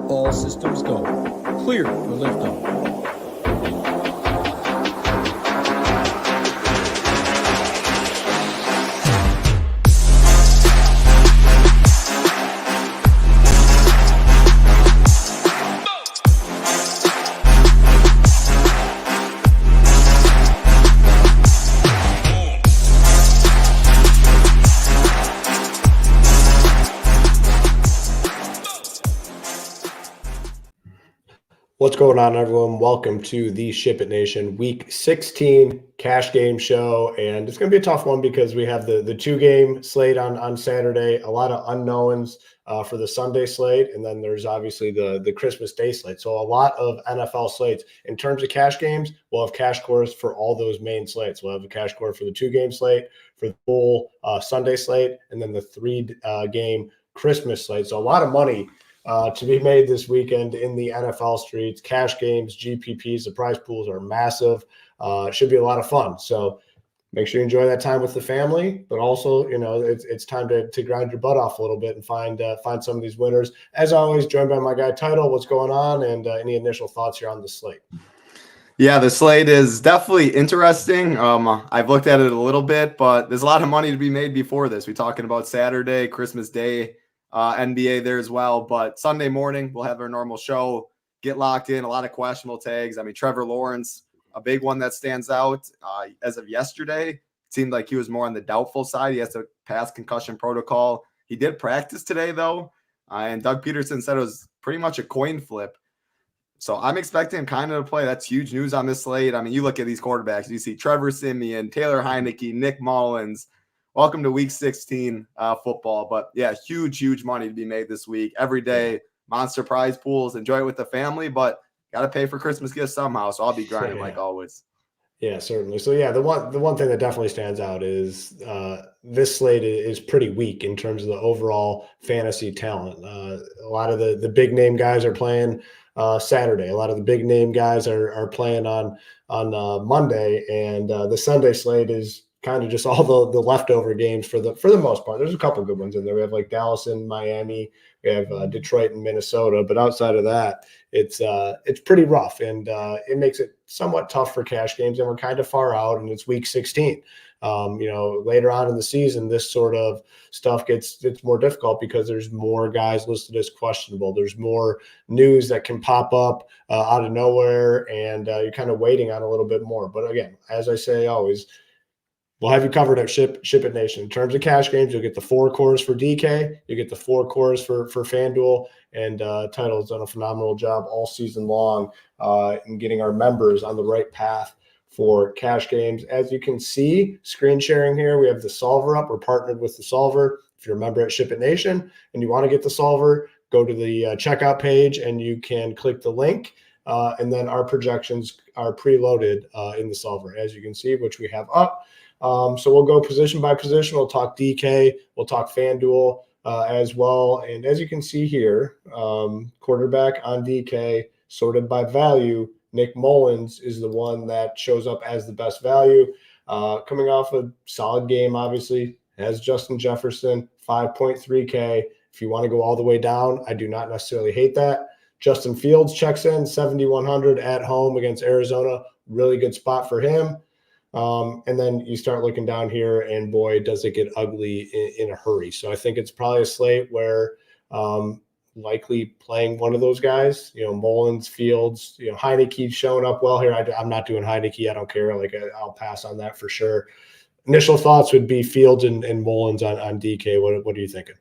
All systems go. Clear for liftoff. What's going on, everyone? Welcome to the SHIPIT Nation Week 16 cash game show. And it's going to be a tough one because we have the two-game slate on Saturday, a lot of unknowns for the Sunday slate, and then there's obviously the Christmas Day slate. So a lot of NFL slates. In terms of cash games, we'll have cash scores for all those main slates. We'll have a cash score for the two-game slate, for the full Sunday slate, and then the three-game Christmas slate. So a lot of money to be made this weekend in the NFL streets. Cash games, GPPs, the prize pools are massive. It should be a lot of fun. So make sure you enjoy that time with the family, but also, it's time to grind your butt off a little bit and find some of these winners. As always, joined by my guy Title. What's going on, and any initial thoughts here on the slate? Yeah, the slate is definitely interesting. I've looked at it a little bit, but there's a lot of money to be made before this. We're talking about Saturday, Christmas Day, NBA there as well. But Sunday morning, we'll have our normal show, get locked in, a lot of questionable tags. I mean, Trevor Lawrence, a big one that stands out. As of yesterday, it seemed like he was more on the doubtful side. He has to pass concussion protocol. He did practice today, though, and Doug Peterson said it was pretty much a coin flip. So I'm expecting him kind of to play. That's huge news on this slate. I mean, you look at these quarterbacks, you see Trevor Siemian, Taylor Heineke, Nick Mullins. Welcome to Week 16 football. But, yeah, huge money to be made this week. Every day, monster prize pools. Enjoy it with the family, but got to pay for Christmas gifts somehow. So I'll be grinding like always. Yeah, certainly. So, yeah, the one thing that definitely stands out is this slate is pretty weak in terms of the overall fantasy talent. A lot of the big-name guys are playing Saturday. A lot of the big-name guys are playing on Monday, and the Sunday slate is kind of just all the leftover games for the most part. There's a couple good ones in there. We have like Dallas and Miami. We have Detroit and Minnesota. But outside of that, it's pretty rough, and it makes it somewhat tough for cash games. And we're kind of far out, and it's Week 16. Later on in the season, this sort of stuff gets more difficult because there's more guys listed as questionable. There's more news that can pop up out of nowhere, and you're kind of waiting on a little bit more. But again, as I say always, we'll have you covered at SHIPIT Nation. In terms of cash games, you'll get the 4 cores for DK. You get the 4 cores for FanDuel. And Title has done a phenomenal job all season long in getting our members on the right path for cash games. As you can see, screen sharing here, we have the solver up. We're partnered with the solver. If you're a member at SHIPIT Nation and you want to get the solver, go to the checkout page and you can click the link. And then our projections are preloaded in the solver, as you can see, which we have up. So we'll go position by position. We'll talk DK. We'll talk FanDuel as well. And as you can see here, quarterback on DK sorted by value. Nick Mullins is the one that shows up as the best value. Coming off a solid game, obviously, has Justin Jefferson, 5.3K. If you want to go all the way down, I do not necessarily hate that. Justin Fields checks in, 7,100 at home against Arizona. Really good spot for him. And then you start looking down here, and boy, does it get ugly in a hurry. So I think it's probably a slate where likely playing one of those guys, Mullins, Fields, Heineke's showing up well here. I'm not doing Heineke. I don't care. I'll pass on that for sure. Initial thoughts would be Fields and Mullins on DK. What are you thinking?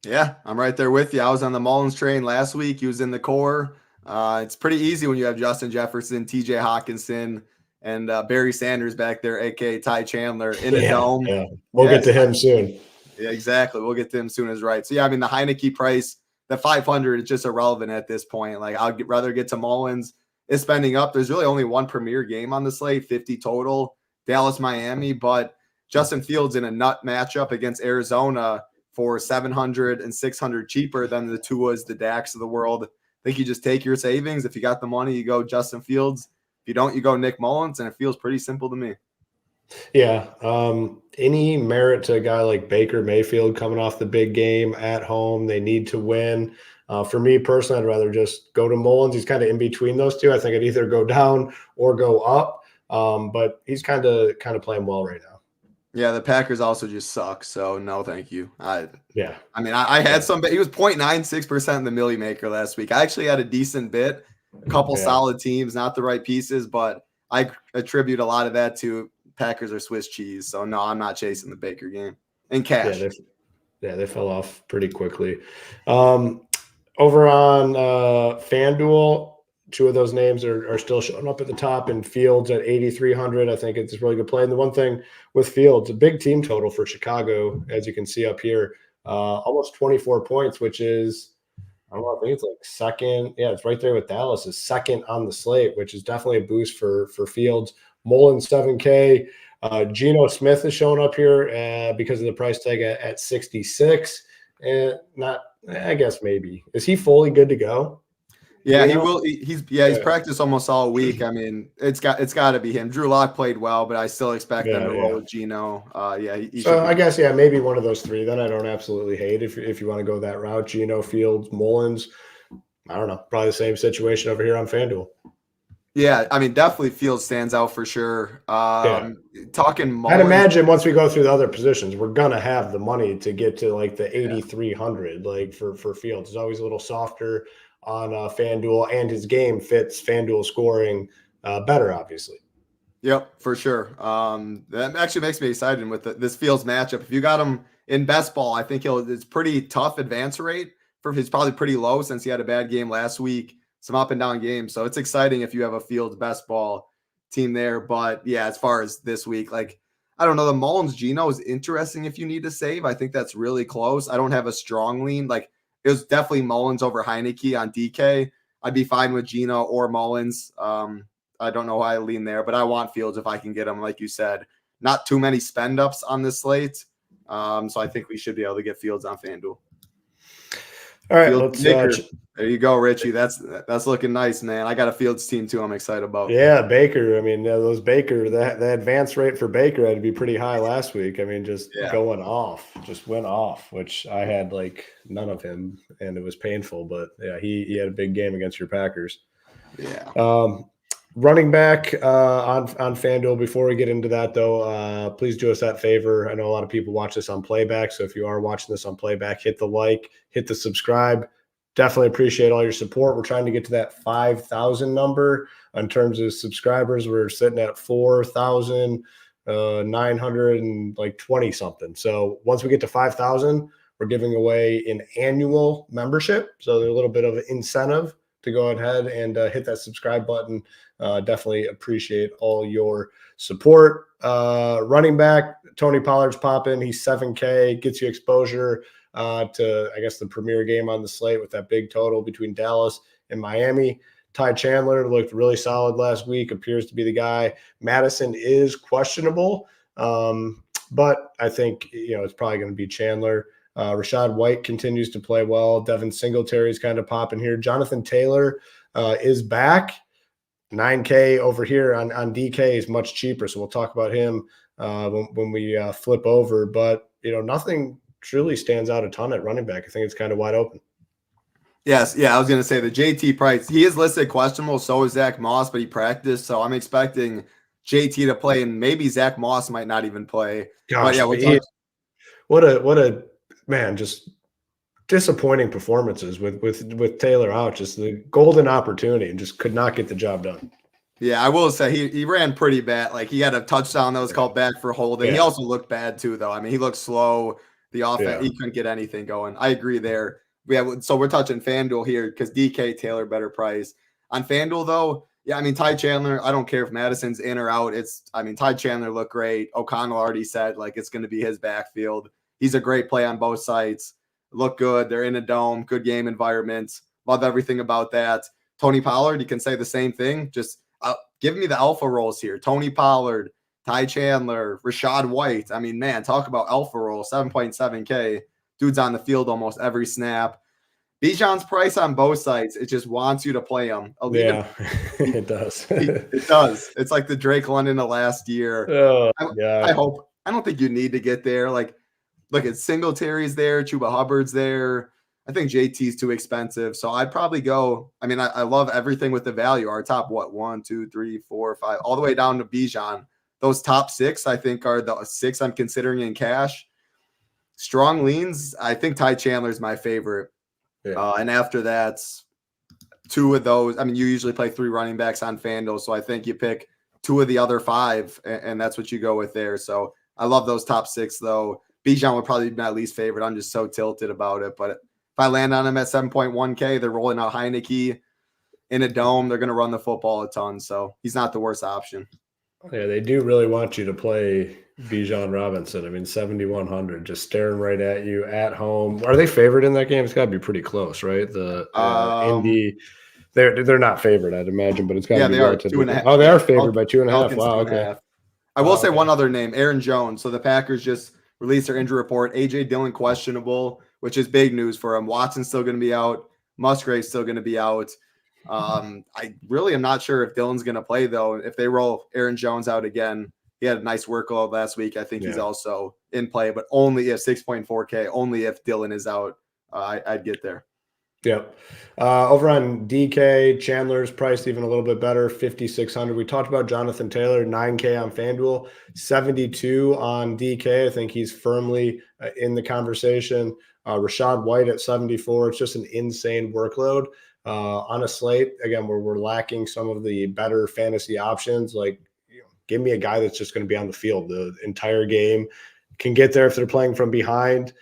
Yeah, I'm right there with you. I was on the Mullins train last week. He was in the core. It's pretty easy when you have Justin Jefferson, TJ Hawkinson, and Barry Sanders back there, a.k.a. Ty Chandler, in a dome. Yeah. We'll get to him soon. Yeah, exactly. We'll get to him soon as right. So, yeah, I mean, the Heineke price, the 500 is just irrelevant at this point. I'd rather get to Mullins. Is spending up. There's really only one premier game on the slate, 50 total, Dallas-Miami. But Justin Fields in a nut matchup against Arizona for 700 and 600 cheaper than the Tuas, the Dax of the world. I think you just take your savings. If you got the money, you go Justin Fields. If you don't, you go Nick Mullins, and it feels pretty simple to me. Yeah. Any merit to a guy like Baker Mayfield coming off the big game at home? They need to win. For me personally, I'd rather just go to Mullins. He's kind of in between those two. I think I'd either go down or go up. But he's kind of playing well right now. Yeah, the Packers also just suck. So no, thank you. I mean, I had some, but he was 0.96% in the Millie Maker last week. I actually had a decent bit, a couple solid teams, not the right pieces, but I attribute a lot of that to Packers or Swiss cheese. So no, I'm not chasing the Baker game in cash. They fell off pretty quickly. Over on FanDuel, two of those names are still showing up at the top, and Fields at 8,300. I think it's a really good play. And the one thing with Fields, a big team total for Chicago, as you can see up here, almost 24 points, which is, I don't know, I think it's like second. Yeah, it's right there with Dallas, is second on the slate, which is definitely a boost for Fields. Mullins 7K. Geno Smith is showing up here because of the price tag at 66. And I guess maybe. Is he fully good to go? Yeah, he will. He's practiced almost all week. I mean, it's got to be him. Drew Lock played well, but I still expect them to roll with Geno. So I guess maybe one of those three. Then I don't absolutely hate if you want to go that route. Geno, Fields, Mullins. I don't know. Probably the same situation over here on FanDuel. Yeah, I mean, definitely Fields stands out for sure. Talking Mullins, I'd imagine once we go through the other positions, we're gonna have the money to get to like the 8,300. Like for Fields, it's always a little softer on FanDuel, and his game fits FanDuel scoring better, obviously. Yep, for sure. That actually makes me excited with this Fields matchup. If you got him in best ball, I think it's pretty tough advance rate he's probably pretty low since he had a bad game last week, some up and down games. So it's exciting if you have a Fields best ball team there. But yeah, as far as this week, like, I don't know, the Mullins Geno is interesting if you need to save. I think that's really close. I don't have a strong lean. Like, it was definitely Mullins over Heineke on DK. I'd be fine with Geno or Mullins. I don't know why I lean there, but I want Fields if I can get him. Like you said, not too many spend ups on this slate. So I think we should be able to get Fields on FanDuel. All right, there you go, Richie. That's looking nice, man. I got a Fields team too. I'm excited about. Yeah, Baker. I mean, those Baker, the advance rate for Baker had to be pretty high last week. I mean, just went off, which I had like none of him, and it was painful. But yeah, he had a big game against your Packers. Yeah. Running back on FanDuel. Before we get into that, though, please do us that favor. I know a lot of people watch this on playback, so if you are watching this on playback, hit the like, hit the subscribe. Definitely appreciate all your support. We're trying to get to that 5,000 number in terms of subscribers. We're sitting at 4,920 something. So once we get to 5,000, we're giving away an annual membership. So there's a little bit of an incentive to go ahead and hit that subscribe button. Definitely appreciate all your support. Running back, Tony Pollard's popping. He's 7K, gets you exposure to, I guess, the premier game on the slate with that big total between Dallas and Miami. Ty Chandler looked really solid last week, appears to be the guy. Madison is questionable, but I think it's probably going to be Chandler. Rashad White continues to play well. Devin Singletary's kind of popping here. Jonathan Taylor is back. 9K over here on DK is much cheaper, so we'll talk about him when we flip over. But nothing truly stands out a ton at running back. I think it's kind of wide open. Yes, yeah, I was going to say the JT Price. He is listed questionable, so is Zach Moss, but he practiced, so I'm expecting JT to play, and maybe Zach Moss might not even play. Gosh, but yeah, what a man, just disappointing performances with Taylor out. Just the golden opportunity and just could not get the job done. Yeah, I will say he ran pretty bad. Like, he had a touchdown that was called back for holding. Yeah. He also looked bad too, though. I mean, he looked slow. The offense, he couldn't get anything going. I agree there. So we're touching FanDuel here because DK Taylor better price. On FanDuel, though, yeah, I mean, Ty Chandler, I don't care if Madison's in or out. Ty Chandler looked great. O'Connell already said, like, it's going to be his backfield. He's a great play on both sides. Look good. They're in a dome. Good game environment. Love everything about that. Tony Pollard, you can say the same thing. Just give me the alpha rolls here. Tony Pollard, Ty Chandler, Rashad White. I mean, man, talk about alpha roll. 7.7K. Dude's on the field almost every snap. Bijan's price on both sides. It just wants you to play him. It does. It does. It's like the Drake London of last year. Oh, I don't think you need to get there. Like, look at Singletary's there. Chuba Hubbard's there. I think JT's too expensive. So I'd probably go. I mean, I love everything with the value. Our top, 1, 2, 3, 4, 5, all the way down to Bijan. Those top 6, I think, are the 6 I'm considering in cash. Strong leans, I think Ty Chandler is my favorite. Yeah. And after that, 2 of those. I mean, you usually play 3 running backs on FanDuel. So I think you pick 2 of the other 5, and that's what you go with there. So I love those top 6, though. Bijan would probably be my least favorite. I'm just so tilted about it. But if I land on him at 7.1K, they're rolling out Heineke in a dome. They're going to run the football a ton. So he's not the worst option. Yeah, they do really want you to play Bijan Robinson. I mean, 7,100, just staring right at you at home. Are they favored in that game? It's got to be pretty close, right? The Indy, they're not favored, I'd imagine, but it's got to be they are relatively. 2.5. Oh, they are favored by 2.5. Wow, okay. 2.5. I will say one other name, Aaron Jones. So the Packers just released their injury report. AJ Dillon questionable, which is big news for him. Watson's still going to be out. Musgrave's still going to be out. I really am not sure if Dillon's going to play, though. If they roll Aaron Jones out again, he had a nice workload last week. I think he's also in play, but only if 6.4K, only if Dillon is out, I'd get there. Yep. Over on DK, Chandler's priced even a little bit better, 5,600. We talked about Jonathan Taylor, 9K on FanDuel, 72 on DK. I think he's firmly in the conversation. Rashad White at 74. It's just an insane workload. On a slate, again, where we're lacking some of the better fantasy options, like give me a guy that's just going to be on the field the entire game, can get there if they're playing from behind,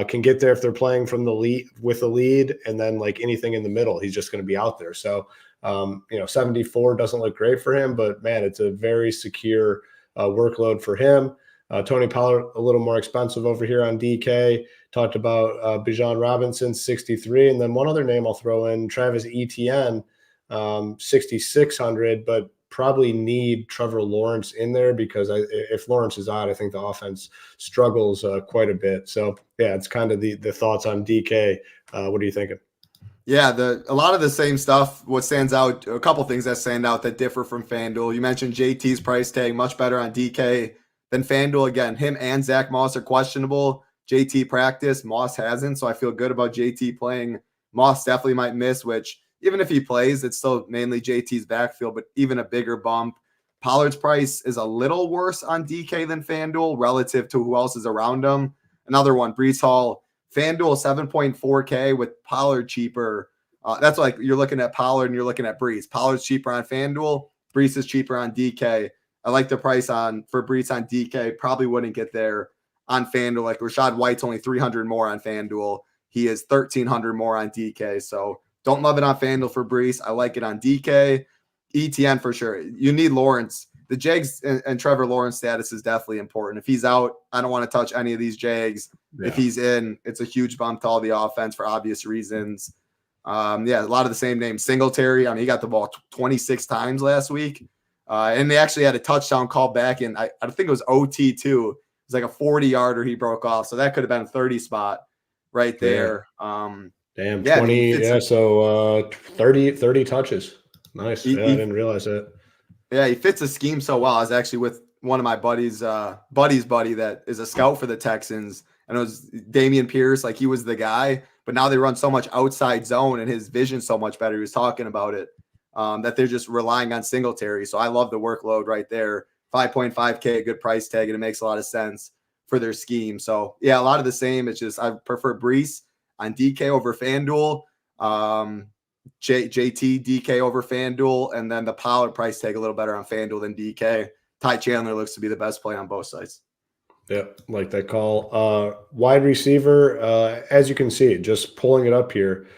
can get there if they're playing from the lead with the lead, and then like anything in the middle, he's just going to be out there. So, 74 doesn't look great for him, but man, it's a very secure workload for him. Tony Pollard, a little more expensive over here on DK. Talked about Bijan Robinson, 63. And then one other name I'll throw in, Travis Etienne, 6,600, but probably need Trevor Lawrence in there because if Lawrence is out, I think the offense struggles quite a bit. So, yeah, it's kind of the thoughts on DK. What are you thinking? Yeah, a lot of the same stuff. What stands out, a couple things that stand out that differ from FanDuel. You mentioned JT's price tag, much better on DK than FanDuel. Again, him and Zach Moss are questionable. JT practiced, Moss hasn't, so I feel good about JT playing. Moss definitely might miss, which even if he plays, it's still mainly JT's backfield, but even a bigger bump. Pollard's price is a little worse on DK than FanDuel relative to who else is around him. Another one, Breece Hall, FanDuel 7.4K with Pollard cheaper. That's like you're looking at Pollard and you're looking at Breece. Pollard's cheaper on FanDuel. Breece is cheaper on DK. I like the price for Breece on DK. Probably wouldn't get there on FanDuel. Like Rashad White's only 300 more on FanDuel. He is 1,300 more on DK. So don't love it on FanDuel for Breece. I like it on DK. ETN for sure. You need Lawrence. The Jags and Trevor Lawrence status is definitely important. If he's out, I don't want to touch any of these Jags. Yeah. If he's in, it's a huge bump to all the offense for obvious reasons. A lot of the same names. Singletary, I mean, he got the ball 26 times last week. And they actually had a touchdown call back in, I think it was OT too. It was like a 40-yarder he broke off. So that could have been a 30 spot right there. Damn, 20. So 30 touches. Nice. I didn't realize that. Yeah, he fits a scheme so well. I was actually with one of my buddies, buddy that is a scout for the Texans. And it was Damian Pierce. Like he was the guy. But now they run so much outside zone and his vision's so much better. He was talking about it. That they're just relying on Singletary. So I love the workload right there. 5.5K, a good price tag, and it makes a lot of sense for their scheme. So, yeah, a lot of the same. It's just I prefer Breece on DK over FanDuel, JT DK over FanDuel, and then the Pollard price tag a little better on FanDuel than DK. Ty Chandler looks to be the best play on both sides. Yeah, like that call. Wide receiver, as you can see, just pulling it up here,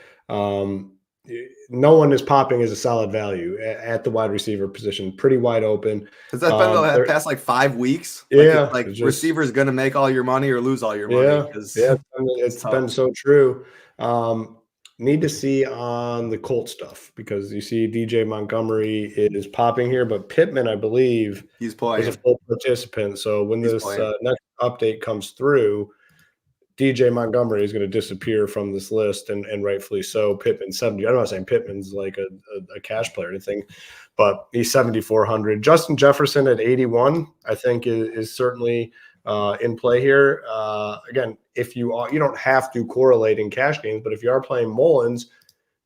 no one is popping as a solid value at the wide receiver position. Pretty wide open. Has that been the past like 5 weeks? Yeah. Like receivers going to make all your money or lose all your money. Yeah, it's been so true. Need to see on the Colt stuff because you see DJ Montgomery is popping here, but Pittman, I believe, he's playing. Is a full participant. So when this next update comes through, DJ Montgomery is going to disappear from this list, and rightfully so. Pittman 70. I'm not saying Pittman's like a cash player or anything, but he's 7,400. Justin Jefferson at 81, I think, is certainly in play here. Again, if you don't have to correlate in cash games, but if you are playing Mullins,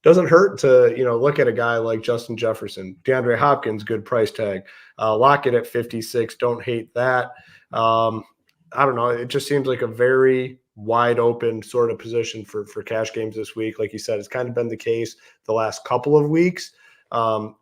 doesn't hurt to look at a guy like Justin Jefferson, DeAndre Hopkins, good price tag. Lockett at 56, don't hate that. I don't know. It just seems like a very wide open sort of position for cash games this week. Like you said, it's kind of been the case the last couple of weeks.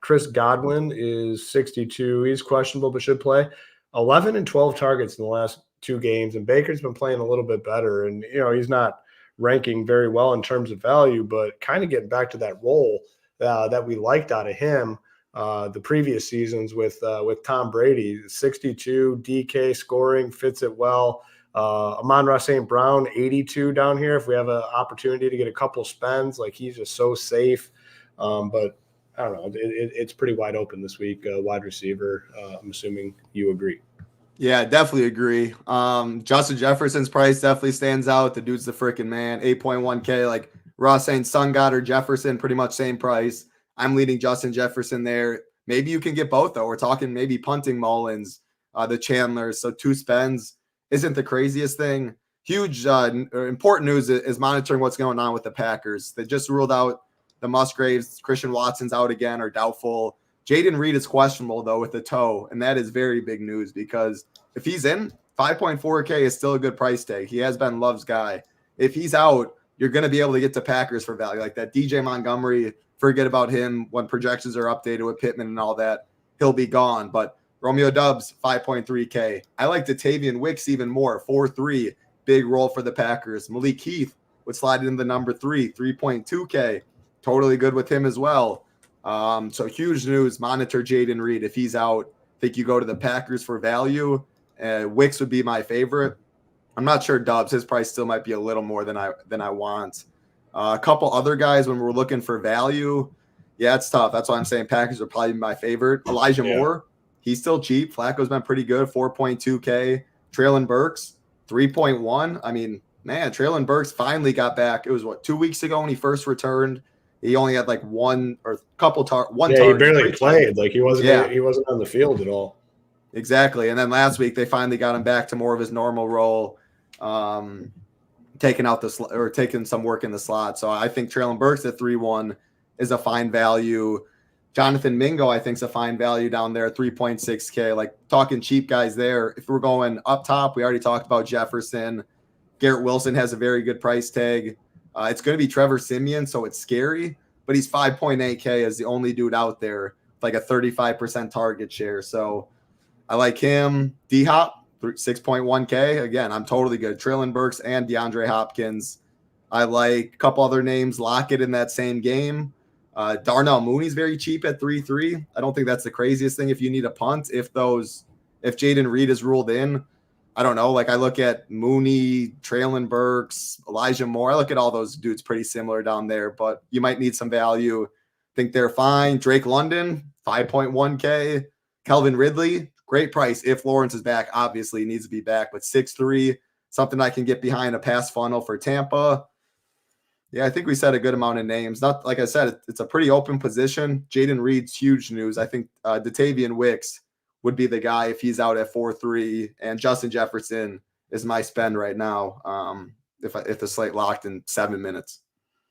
Chris Godwin is 62. He's questionable, but should play. 11 and 12 targets in the last 2 games. And Baker's been playing a little bit better. And, he's not ranking very well in terms of value, but kind of getting back to that role that we liked out of him the previous seasons with Tom Brady. 62 DK scoring, fits it well. Amon-Ra St. Brown, 82 down here. If we have an opportunity to get a couple spends, like he's just so safe. But I don't know. It's pretty wide open this week. Wide receiver. I'm assuming you agree. Yeah, definitely agree. Justin Jefferson's price definitely stands out. The dude's the freaking man. 8.1K. Like Ross saying, Sun Goddard, Jefferson, pretty much same price. I'm leading Justin Jefferson there. Maybe you can get both though. We're talking maybe punting Mullins, the Chandlers. So 2 spends isn't the craziest thing. Huge important news is monitoring what's going on with the Packers. They just ruled out the Musgraves. Christian Watson's out again or doubtful. Jaden Reed is questionable though with the toe, and that is very big news because if he's in, 5.4K is still a good price tag. He has been Love's guy. If he's out, you're going to be able to get to Packers for value like that. DJ Montgomery, forget about him when projections are updated with Pittman and all that. He'll be gone. But Romeo Doubs, 5.3K. I like Dotavian Wicks even more, 4.3. Big role for the Packers. Malik Heath would slide into the number 3, 3.2K. Totally good with him as well. So huge news. Monitor Jaden Reed. If he's out, I think you go to the Packers for value. Wicks would be my favorite. I'm not sure Doubs. His price still might be a little more than I want. A couple other guys when we're looking for value. Yeah, it's tough. That's why I'm saying Packers are probably my favorite. Elijah Moore, he's still cheap. Flacco's been pretty good, 4.2K. Traylon Burks, 3.1. I mean, man, Traylon Burks finally got back. It was 2 weeks ago when he first returned. He only had like one target. He barely played. Like he wasn't on the field at all. Exactly. And then last week they finally got him back to more of his normal role, taking some work in the slot. So I think Traylon Burks at 3.1 is a fine value. Jonathan Mingo, I think, is a fine value down there, 3.6K. Like talking cheap guys there. If we're going up top, we already talked about Jefferson. Garrett Wilson has a very good price tag. It's going to be Trevor Siemian, so it's scary, but he's 5.8K as the only dude out there, like a 35% target share. So I like him. D-Hop, 6.1K. Again, I'm totally good. Traylon Burks and DeAndre Hopkins. I like a couple other names. Lockett in that same game. Darnell Mooney's very cheap at 3.3. I don't think that's the craziest thing if you need a punt. If Jaden Reed is ruled in, I don't know. Like I look at Mooney, Traylon Burks, Elijah Moore. I look at all those dudes pretty similar down there, but you might need some value. Think they're fine. Drake London, 5.1K. Calvin Ridley, great price. If Lawrence is back, obviously he needs to be back, but 6.3, something I can get behind a pass funnel for Tampa. Yeah, I think we said a good amount of names. Not like I said, it's a pretty open position. Jaden Reed's huge news. I think Dotavian Wicks would be the guy if he's out at 4.3, and Justin Jefferson is my spend right now. If the slate locked in 7 minutes.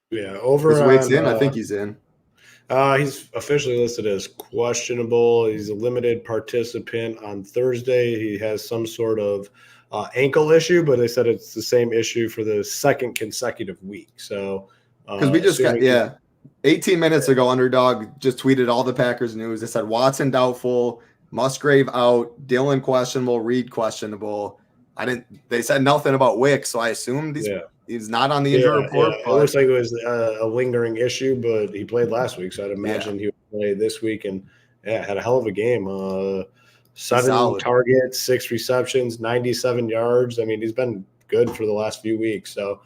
Yeah, over is Wicks in? I think he's in. He's officially listed as questionable. He's a limited participant on Thursday. He has some sort of ankle issue, but they said it's the same issue for the second consecutive week. So because we just got 18 minutes ago, Underdog just tweeted all the Packers news. They said Watson doubtful, Musgrave out, Dillon questionable, Reed questionable. They said nothing about Wicks, so I assumed he's not on the injury report. Yeah. It looks like it was a lingering issue, but he played last week, so I'd imagine he would play this week. And had a hell of a game. 7 targets, 6 receptions, 97 yards. I mean, he's been good for the last few weeks, so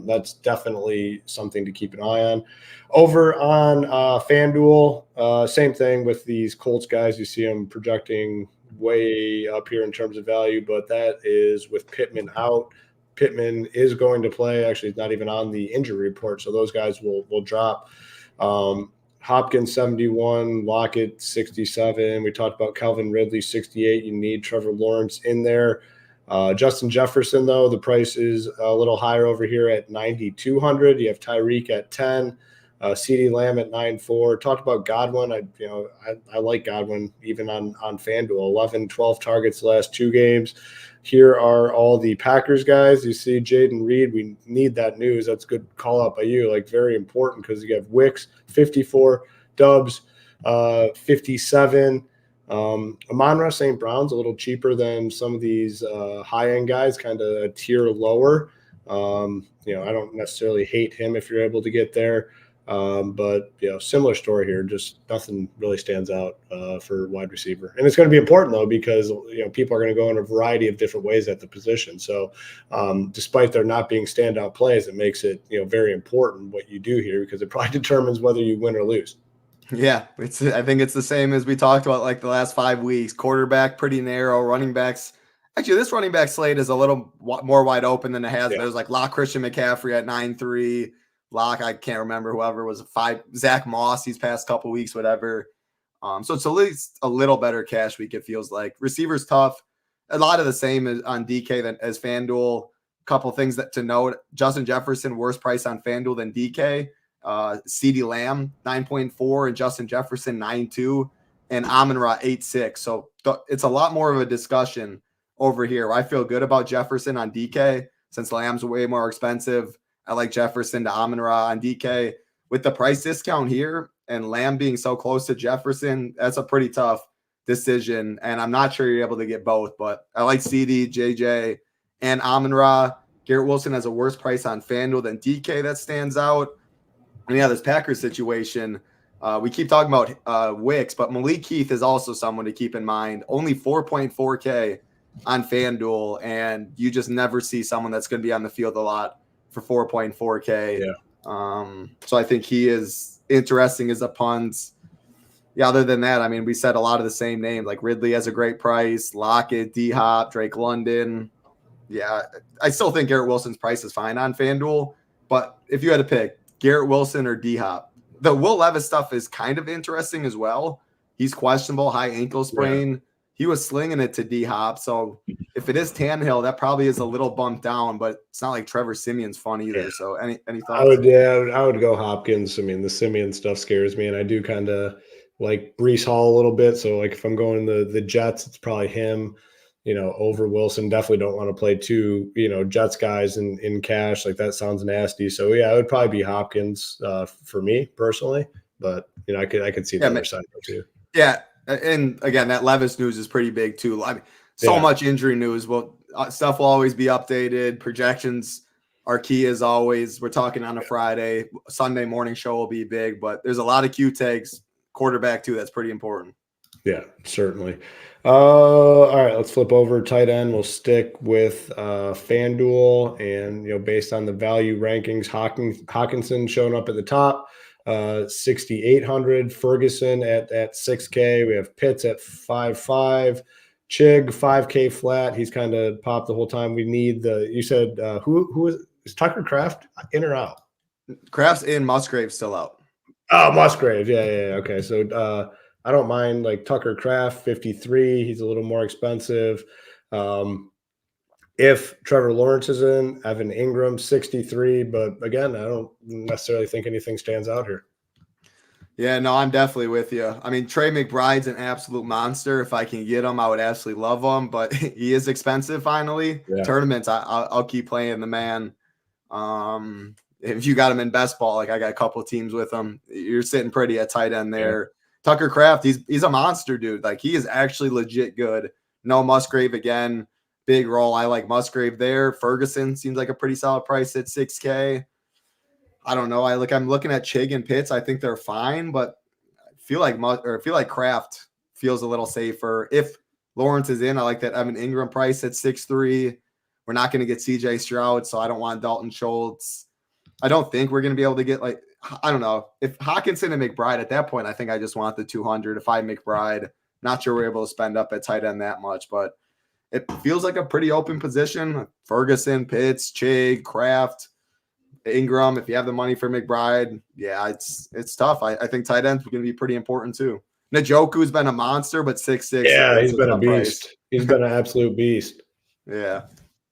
that's definitely something to keep an eye on. Over on FanDuel, same thing with these Colts guys. You see them projecting way up here in terms of value, but that is with Pittman out. Pittman is going to play. Actually, he's not even on the injury report, so those guys will drop. Hopkins, 71, Lockett, 67. We talked about Calvin Ridley, 68. You need Trevor Lawrence in there. Justin Jefferson, though, the price is a little higher over here at 9,200. You have Tyreek at 10, CeeDee Lamb at 9.4. Talked about Godwin. I like Godwin even on FanDuel. 11, 12 targets the last 2 games. Here are all the Packers guys. You see Jaden Reed. We need that news. That's a good call out by you. Like, very important, because you have Wicks, 54, Dubs, 57. Amon-Ra St. Brown's a little cheaper than some of these high-end guys, kind of a tier lower. I don't necessarily hate him if you're able to get there. But similar story here. Just nothing really stands out for wide receiver, and it's going to be important though, because people are going to go in a variety of different ways at the position. So, despite there not being standout plays, it makes it very important what you do here, because it probably determines whether you win or lose. Yeah, I think it's the same as we talked about like the last 5 weeks. Quarterback pretty narrow, running backs. Actually, this running back slate is a little more wide open than it has. Yeah. There's like Lock Christian McCaffrey at 9.3. Lock, I can't remember whoever was 5. Zach Moss these past couple weeks, whatever. So it's at least a little better cash week, it feels like. Receivers tough. A lot of the same on DK as FanDuel. Couple things to note. Justin Jefferson, worse price on FanDuel than DK. CeeDee Lamb, 9.4, and Justin Jefferson, 9.2, and Amon-Ra, 8.6. So it's a lot more of a discussion over here. I feel good about Jefferson on DK since Lamb's way more expensive. I like Jefferson to Amon-Ra on DK. With the price discount here and Lamb being so close to Jefferson, that's a pretty tough decision. And I'm not sure you're able to get both, but I like CD, JJ, and Amon-Ra. Garrett Wilson has a worse price on FanDuel than DK that stands out. And yeah, this Packers situation, we keep talking about Wicks, but Malik Heath is also someone to keep in mind. Only 4.4K on FanDuel, and you just never see someone that's going to be on the field a lot for 4.4K. Yeah. So I think he is interesting as a punt. Yeah, other than that, I mean, we said a lot of the same names. Like Ridley has a great price, Lockett, D-Hop, Drake London. Yeah, I still think Garrett Wilson's price is fine on FanDuel, but if you had to pick Garrett Wilson or D-Hop, the Will Levis stuff is kind of interesting as well. He's questionable, high ankle sprain. Yeah. He was slinging it to D-Hop, so if it is Tannehill, that probably is a little bumped down, but it's not like Trevor Simeon's fun either. Yeah. So any thoughts? I would go Hopkins. I mean, the Simeon stuff scares me, and I do kind of like Breece Hall a little bit. So like if I'm going the Jets, it's probably him, over Wilson. Definitely don't want to play 2, Jets guys in cash. Like that sounds nasty. So yeah, it would probably be Hopkins for me personally, but I could see the other side of it too. Yeah. And again, that Levis news is pretty big too. I mean, much injury news. Well, stuff will always be updated. Projections are key as always. We're talking on a Friday. Sunday morning show will be big, but there's a lot of Q tags. Quarterback too. That's pretty important. Yeah, certainly. All right, let's flip over tight end. We'll stick with FanDuel, and based on the value rankings, Hawkinson showing up at the top. 6,800. Ferguson at 6K. We have Pitts at 5.5. Chig 5K flat. He's kind of popped the whole time. We need you said who is Tucker Kraft in or out? Kraft's in. Musgrave's still out. Oh, Musgrave. Yeah. Okay. So I don't mind like Tucker Kraft 53. He's a little more expensive. If Trevor Lawrence is in, Evan Ingram 63, but again, I don't necessarily think anything stands out here. Yeah, no, I'm definitely with you. I mean, Trey McBride's an absolute monster. If I can get him, I would absolutely love him, but he is expensive finally. Yeah. Tournaments, I'll keep playing the man. If you got him in best ball, like I got a couple of teams with him, you're sitting pretty at tight end there. Yeah. Tucker Kraft, he's a monster, dude. Like he is actually legit good. No Musgrave again. Big role. I like Musgrave there. Ferguson seems like a pretty solid price at 6K. I don't know. I'm looking at Chig and Pitts. I think they're fine, but I feel like Kraft feels a little safer. If Lawrence is in, I like that Evan Ingram price at 6.3. We're not going to get CJ Stroud, so I don't want Dalton Schultz. I don't think we're going to be able to get I don't know. If Hawkinson and McBride at that point, I think I just want the 200. If I McBride, not sure we're able to spend up at tight end that much, but it feels like a pretty open position. Ferguson, Pitts, Chig, Kraft, Ingram. If you have the money for McBride, yeah, it's tough. I think tight ends are going to be pretty important too. Njoku's been a monster, but 6'6". Yeah, he's been a beast. He's been an absolute beast. Yeah.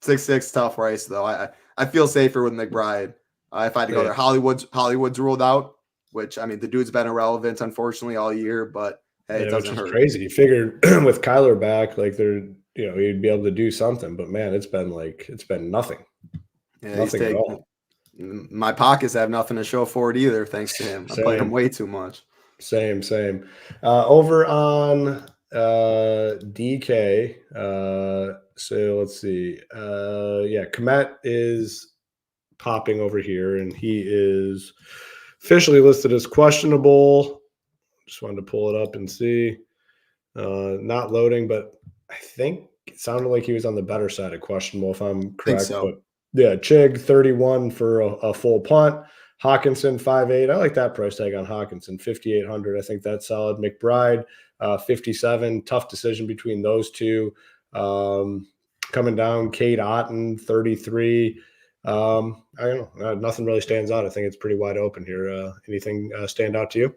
6-6 tough race though. I feel safer with McBride. If I had to go there, Hollywood's ruled out, which I mean the dude's been irrelevant unfortunately all year, but hey, it which doesn't is hurt. crazy. You figured with Kyler back, like he'd be able to do something, but man, it's been nothing. Yeah, Nothing at all. My pockets have nothing to show for it either, thanks to him. I'm playing him way too much. Same. Over on DK. So let's see. Komet is popping over here, and he is officially listed as questionable. Just wanted to pull it up and see. Not loading, but I think it sounded like he was on the better side of questionable, if I'm correct. Think so. But yeah, Chig 31 for a full punt. Hawkinson 5.8. I like that price tag on Hawkinson 5,800. I think that's solid. McBride 57. Tough decision between those two. Coming down, Cade Otton 33. I don't know. Nothing really stands out. I think it's pretty wide open here. Anything stand out to you?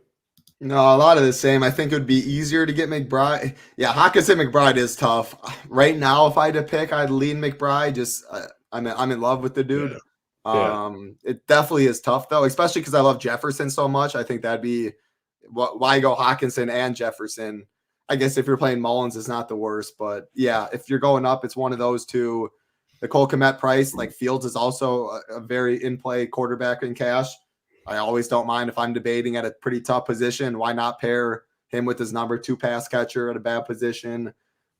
No, a lot of the same. I think it would be easier to get McBride. Yeah, Hawkinson McBride is tough. Right now, if I had to pick, I'd lean McBride. Just I'm in love with the dude. Yeah. It definitely is tough though, especially because I love Jefferson so much. I think that'd be why go Hawkinson and Jefferson. I guess if you're playing Mullins, it's not the worst, but yeah, if you're going up, it's one of those two. The Cole Kmet price, like Fields, is also a very in play quarterback in cash. I always don't mind if I'm debating at a pretty tough position. Why not pair him with his number 2 pass catcher at a bad position?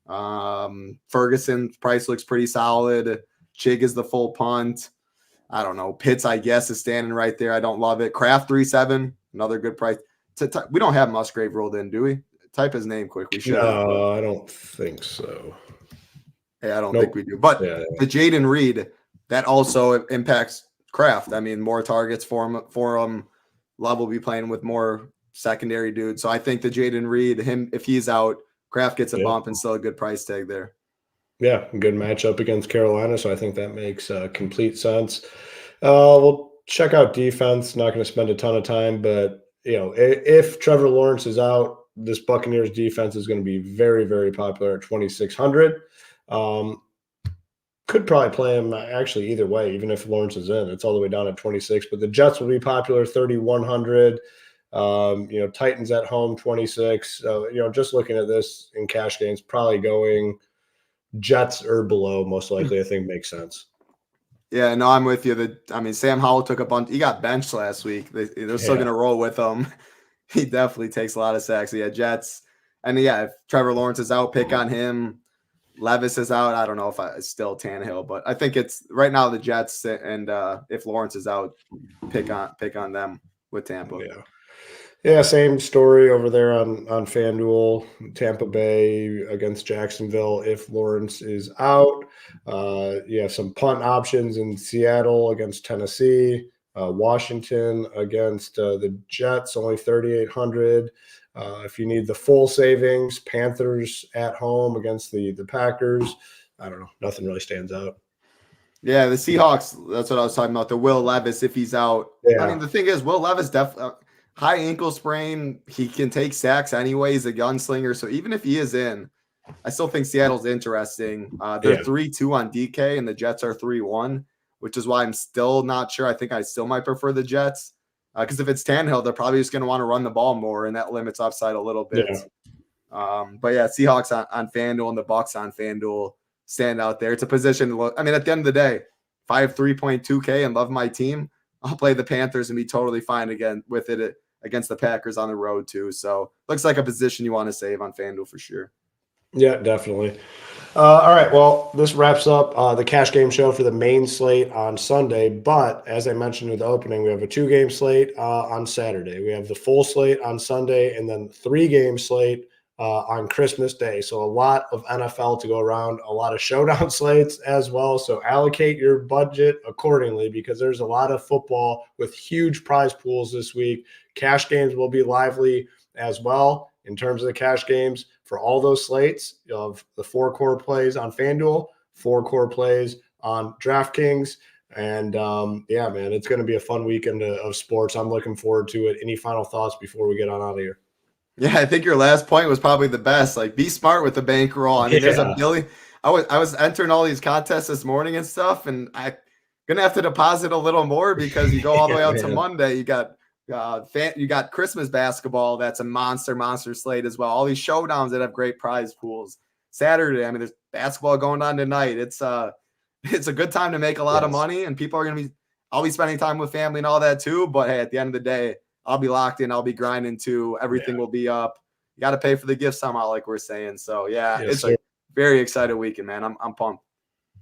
Ferguson's price looks pretty solid. Chig is the full punt. I don't know. Pitts, I guess, is standing right there. I don't love it. Kraft 3.7, another good price. We don't have Musgrave rolled in, do we? Type his name quick. We should. No, I don't think so. Hey, I don't think we do. But the Jaden Reed, that also impacts Kraft. I mean, more targets for him. Love will be playing with more secondary dudes. So I think the Jaden Reed, if he's out, Kraft gets a bump and still a good price tag there. Yeah, good matchup against Carolina. So I think that makes complete sense. We'll check out defense. Not going to spend a ton of time, but if Trevor Lawrence is out, this Buccaneers defense is going to be very, very popular at 2,600. Could probably play him actually either way, even if Lawrence is in. It's all the way down at 26, but the Jets will be popular 3,100. Titans at home 26. So, just looking at this in cash games, probably going Jets or below, most likely, I think makes sense. Yeah, no, I'm with you. Sam Howell took a bunch. He got benched last week. They're still going to roll with him. He definitely takes a lot of sacks. So yeah, Jets. And yeah, if Trevor Lawrence is out, pick on him. Levis is out. I don't know if it's still Tannehill, but I think it's right now the Jets. And if Lawrence is out, pick on them with Tampa. Yeah, same story over there on FanDuel. Tampa Bay against Jacksonville if Lawrence is out. Some punt options in Seattle against Tennessee. Washington against the Jets, only 3,800. If you need the full savings, Panthers at home against the Packers. I don't know. Nothing really stands out. Yeah, the Seahawks, that's what I was talking about. The Will Levis, if he's out. Yeah. I mean, the thing is, Will Levis definitely high ankle sprain. He can take sacks anyway. He's a gunslinger. So even if he is in, I still think Seattle's interesting. They're 3-2 on DK, and the Jets are 3-1, which is why I'm still not sure. I think I still might prefer the Jets. Because if it's Tannehill, they're probably just going to want to run the ball more, and that limits upside a little bit. Yeah. But yeah, Seahawks on FanDuel and the Bucs on FanDuel stand out there. It's a position to look. I mean, at the end of the day, if I have 3.2K and love my team, I'll play the Panthers and be totally fine again with it against the Packers on the road too. So looks like a position you want to save on FanDuel for sure. Yeah, definitely. All right. Well, this wraps up the cash game show for the main slate on Sunday. But as I mentioned in the opening, we have a 2-game slate on Saturday. We have the full slate on Sunday and then 3-game slate on Christmas Day. So a lot of NFL to go around, a lot of showdown slates as well. So allocate your budget accordingly because there's a lot of football with huge prize pools this week. Cash games will be lively as well in terms of the cash games. For all those slates of the 4 core plays on FanDuel, 4 core plays on DraftKings. And man, it's going to be a fun weekend of sports. I'm looking forward to it. Any final thoughts before we get on out of here? Yeah, I think your last point was probably the best. Like, be smart with the bankroll. I mean, there's a billion. I was entering all these contests this morning and stuff, and I'm gonna have to deposit a little more because you go all the way out to Monday. You got Christmas basketball. That's a monster slate as well. All these showdowns that have great prize pools. Saturday, I mean, there's basketball going on tonight. It's a good time to make a lot of money, and people are gonna be. I'll be spending time with family and all that too. But hey, at the end of the day, I'll be locked in. I'll be grinding too. Everything will be up. You got to pay for the gift somehow, like we're saying. So yeah, it's a very excited weekend, man. I'm pumped.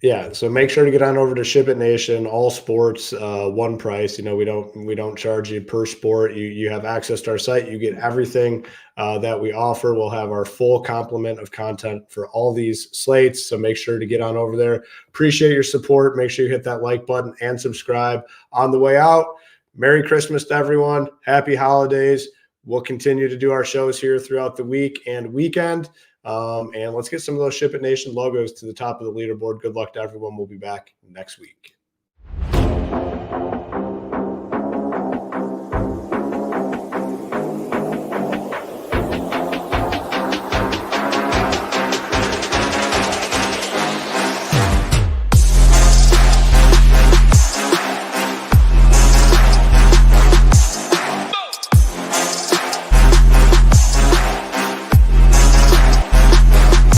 Yeah, so make sure to get on over to SHIPIT Nation, all sports, one price. You know, we don't charge you per sport. You have access to our site. You get everything that we offer. We'll have our full complement of content for all these slates. So make sure to get on over there. Appreciate your support. Make sure you hit that like button and subscribe on the way out. Merry Christmas to everyone. Happy holidays. We'll continue to do our shows here throughout the week and weekend. And let's get some of those SHIPIT Nation logos to the top of the leaderboard. Good luck to everyone. We'll be back next week.